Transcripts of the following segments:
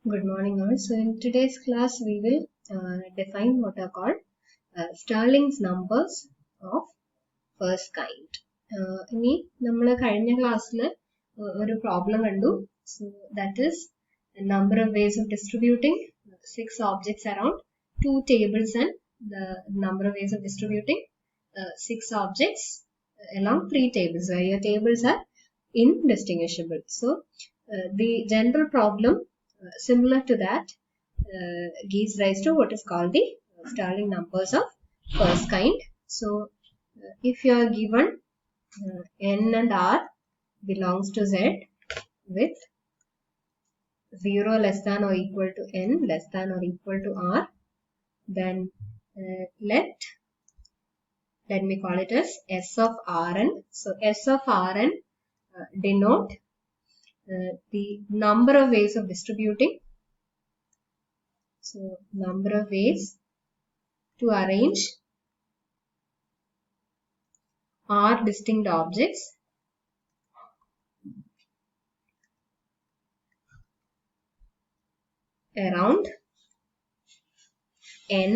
Good morning all. So in today's class we will define what are called Stirling's numbers of first kind. ഇനി നമ്മൾ കഴിഞ്ഞ ക്ലാസ്സിൽ ഒരു problem കണ്ടു. So that is a number of ways of distributing 6 objects around 2 tables and the number of ways of distributing 6 objects along 3 tables where your tables are indistinguishable. So the general problem similar to that gives rise to what is called the Stirling numbers of first kind. So if you are given n and r belongs to z with 0 less than or equal to n less than or equal to r, then let me call it as s of rn. So s of rn denote the number of ways of distributing. So number of ways to arrange r distinct objects around n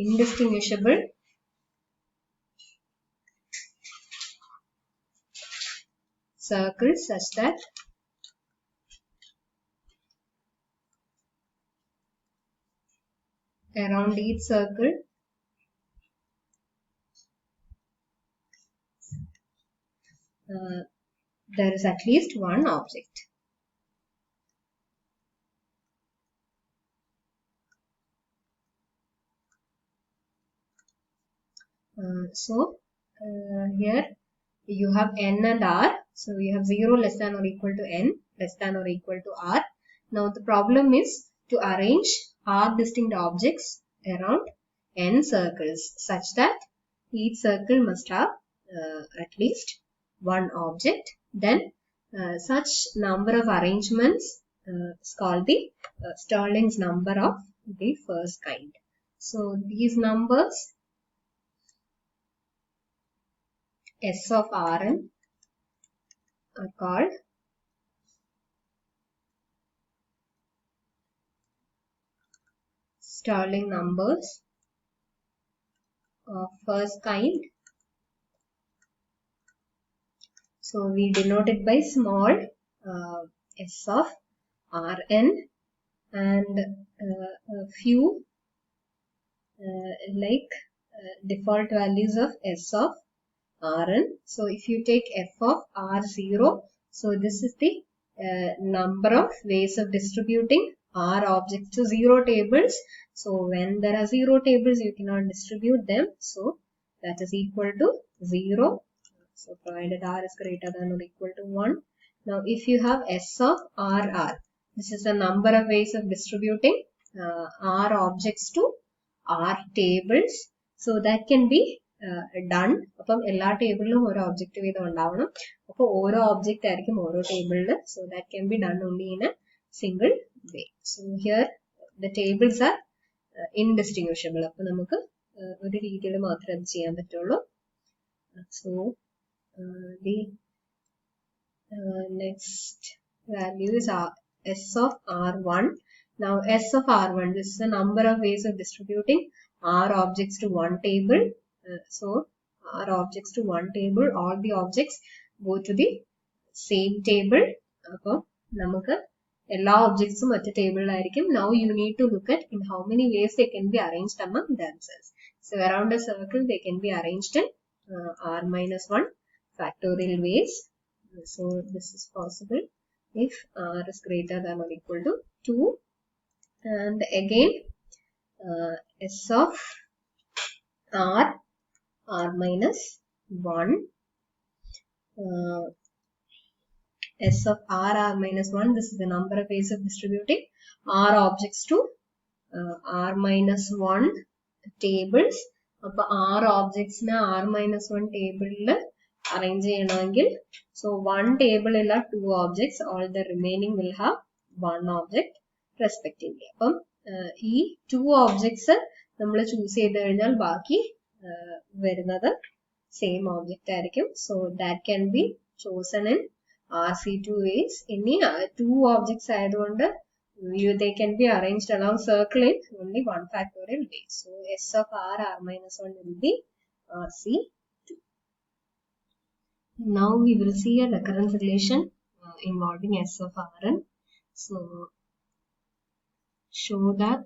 indistinguishable circles such that around each circle there is at least one object. Here you have n and r. So you have 0 less than or equal to n less than or equal to r. Now the problem is to arrange r distinct objects around n circles such that each circle must have at least one object. Then such number of arrangements is called the Stirling's number of the first kind. So these numbers s of rn are called Stirling numbers of first kind. So we denote it by small s of rn and a few default values of s of rn. So if you take f of r0, so this is the number of ways of distributing r objects to 0 tables. So when there are 0 tables, you cannot distribute them. So that is equal to 0. So provided r is greater than or equal to 1. Now if you have s of rr, this is the number of ways of distributing r objects to r tables. So that can be done. അപ്പം എല്ലാ ടേബിളിലും ഓരോ object വീതം ഉണ്ടാവണം. അപ്പോൾ ഓരോ object ആയിരിക്കും ഓരോ ടേബിളിൽ. So that can be done only in a single way. So here the tables are indistinguishable. അപ്പോൾ നമുക്ക് ഒരു രീതിയിൽ മാത്രമേ അത് ചെയ്യാൻ പറ്റുള്ളൂ. So the next value is s of r1. Now s of r1, this is the number of ways of distributing r objects to one table. So r objects to one table, all the objects go to the same table. അപ്പോൾ നമുക്ക് എല്ലാ ഒബ്ജക്ട്സും ഒറ്റ ടേബിളിലായിരിക്കും. Now you need to look at in how many ways they can be arranged among themselves. So around a circle they can be arranged in r minus 1 factorial ways. So this is possible if r is greater than or equal to 2. And again s of r minus 1, s of r minus 1, this is the number of ways of distributing r objects to r minus 1 tables. അപ്പോൾ r objects നെ r minus 1 ടേബിളിൽ arrange ചെയ്യണമെങ്കിൽ so one table ഇല്ല 2 objects, all the remaining will have one object respectively. അപ്പം ഈ 2 objects നമ്മൾ choose ചെയ്ത് കഴിഞ്ഞാൽ ബാക്കി വരുന്നത് സെയിം ഓബ്ജക്റ്റ് ആയിരിക്കും. So that can B chosen in RC2 is any two objects they can be arranged along circle in only one factorial way. So S of R minus 1 will be RC2. Now we will see a recurrence relation involving S of Rn. So show that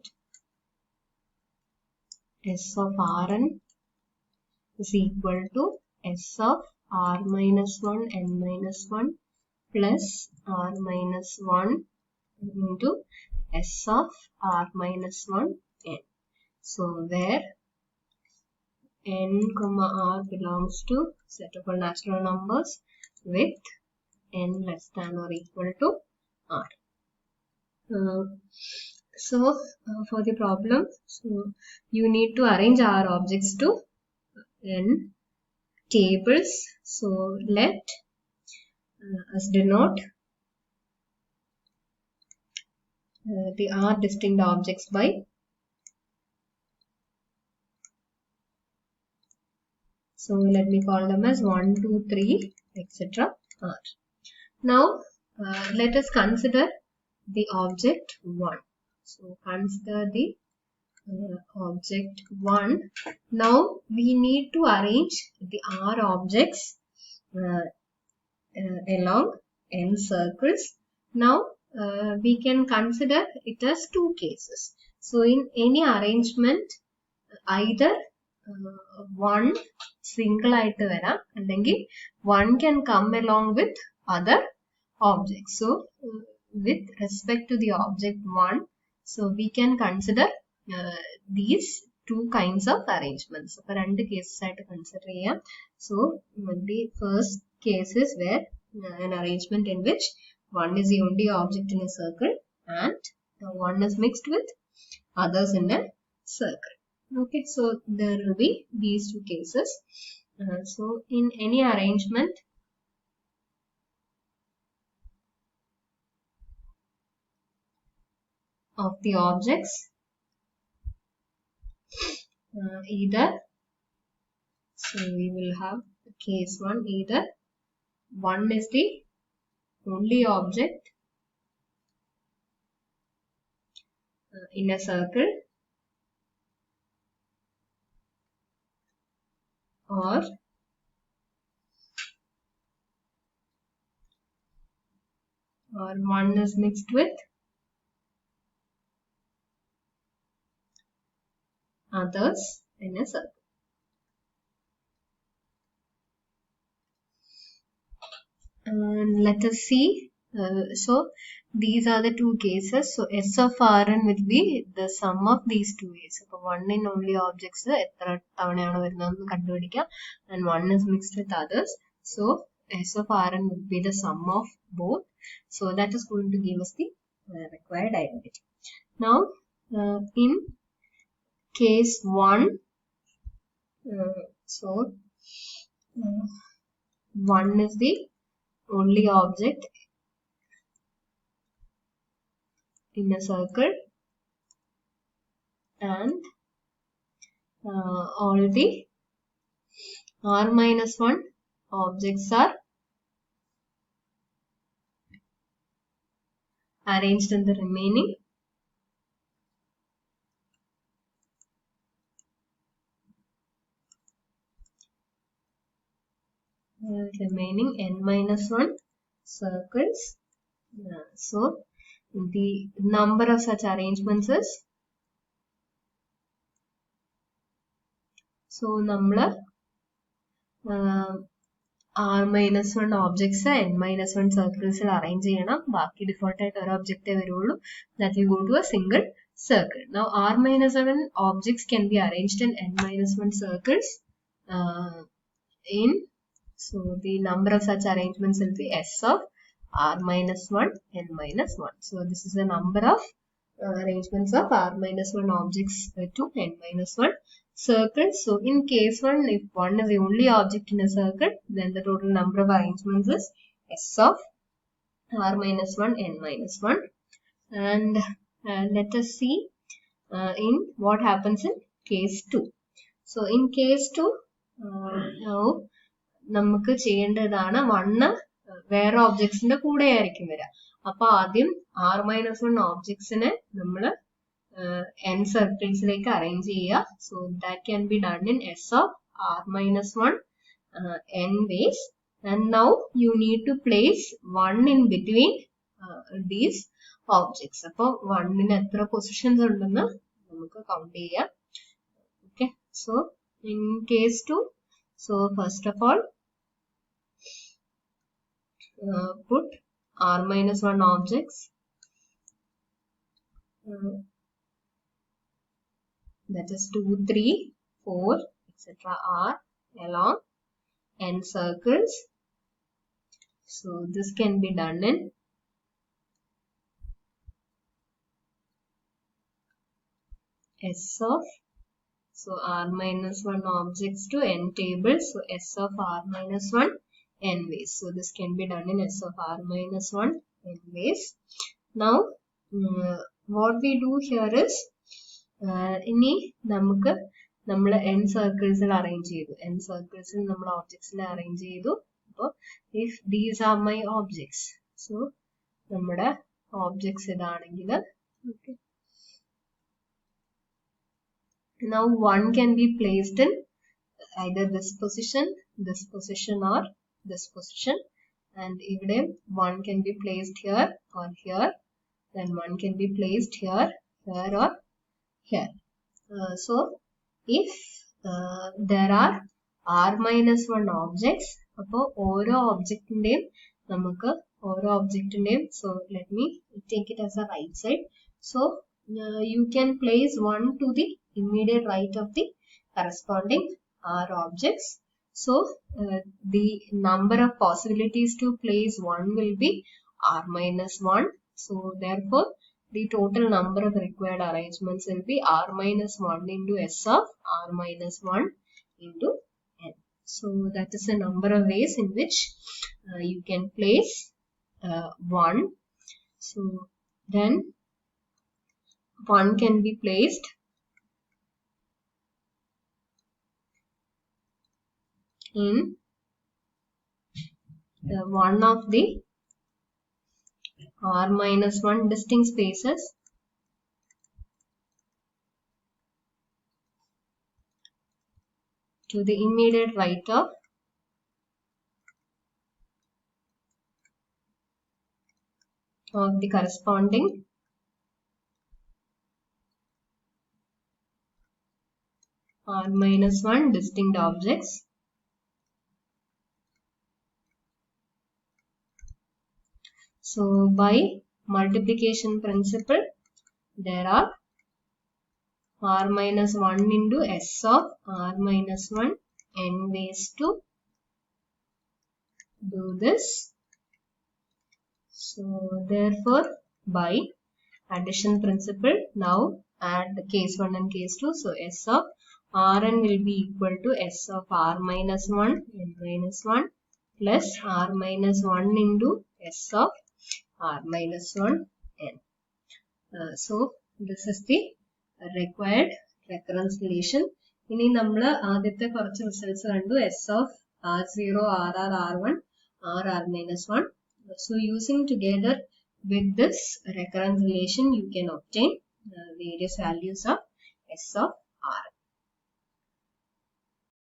S of Rn is equal to S of R minus 1 n minus 1 plus R minus 1 into S of R minus 1 n. So where n comma R belongs to set of all natural numbers with n less than or equal to R. For the problem, so you need to arrange R objects to n tables. So let us denote the R distinct objects by so let me call them as 1, 2, 3, etc. R. Now let us consider the object 1. So consider the object 1. Now we need to arrange the R objects along n circles. Now we can consider it as two cases. So in any arrangement, either one single ആയിട്ട് വരാം അല്ലെങ്കിൽ one can come along with other objects. So with respect to the object 1, so we can consider these two kinds of arrangements. So രണ്ട് cases ആയിട്ട് consider ചെയ്യാം. So the first case is where an arrangement in which one is the only object in a circle and one is mixed with others in a circle. Okay, so there will be these two cases. So in any arrangement of the objects, either, so we will have case 1, either one is the only object in a circle or one is mixed with others in a circle. And let us see. So these are the two cases. So S of Rn will be the sum of these two A's. So one in only objects and one is mixed with others. So S of Rn will be the sum of both. So that is going to give us the required identity. Now in case 1, so 1 is the only object in a circle and all the R minus 1 objects are arranged in the remaining n minus 1 circles. So the number of such arrangements is, so number R minus 1 objects n minus 1 circles arrange ചെയ്യണം. ബാക്കി default ആയിട്ട് ഒരു object വരുള്ളൂ. That will go to a single circle. Now R minus 1 objects can be arranged in n minus 1 circles so the number of such arrangements will be S of R minus 1 n minus 1. So this is the number of arrangements of R minus 1 objects to n minus 1 circles. So in case 1, if one is the only object in a circle, then the total number of arrangements is S of R minus 1 n minus 1. And let us see in what happens in case 2. So in case 2, now നമുക്ക് ചെയ്യേണ്ടതാണ് 1 വേറെ ഒബ്ജക്ട്സിന്റെ കൂടെ ആയിരിക്കും വരിക. അപ്പൊ ആദ്യം r-1 ഒബ്ജക്ട്സിനെ നമ്മൾ n സർക്കിൾസിലേക്ക് arrange ചെയ്യുക. So that can be done in s of r-1 n ways. And now you need to place 1 in between these objects. അപ്പോൾ 1 ന് എത്ര പൊസിഷൻസ് ഉണ്ടെന്ന് നമുക്ക് കൗണ്ട് ചെയ്യാം. Okay, so in case 2, so first of all put r-1 objects, that is 2, 3, 4, etc. are along n circles. So this can be done in s of, so r-1 objects to n tables, so s of r-1 n ways. So this can be done in s of r-1 n ways. Now what we do here is ഇനി നമുക്ക് നമ്മൾ n സർക്കിൾസിൽ arrange ചെയ്തു, n സർക്കിൾസിൽ നമ്മൾ ഒബ്ജക്ട്സിനെ arrange ചെയ്തു. അപ്പോൾ if these are my objects, so നമ്മുടെ objects ഇതാണെങ്കിൽ okay, now one can be placed in either this position or this position, and ഇവിടെ one can be placed here or here, then one can be placed here, here or here. So if there are r-1 objects, അപ്പോൾ ഓരോ ഒബ്ജക്റ്റിന്റെയും നമുക്ക് ഓരോ ഒബ്ജക്റ്റിന്റെയും, so let me take it as a right side. So you can place one to the immediate right of the corresponding r objects. So the number of possibilities to place one will be r-1. So therefore the total number of required arrangements will be r-1 into s of r-1 into n. So that is a number of ways in which you can place 1. So then 1 can be placed in one of the r-1 distinct spaces to the immediate right of the corresponding r-1 distinct objects. So by multiplication principle, there are r-1 into s of r-1 n ways to do this. So therefore by addition principle, now add the case 1 and case 2. So s of rn will be equal to s of r-1 n-1 plus r-1 into s of r-1 n. So this is the required recurrence relation. ഇനി നമ്മൾ ആദ്യത്തെ കുറച്ച് results കണ്ടു, s of r0, rr, r1, rr-1. So using together with this recurrence relation, you can obtain various values of s of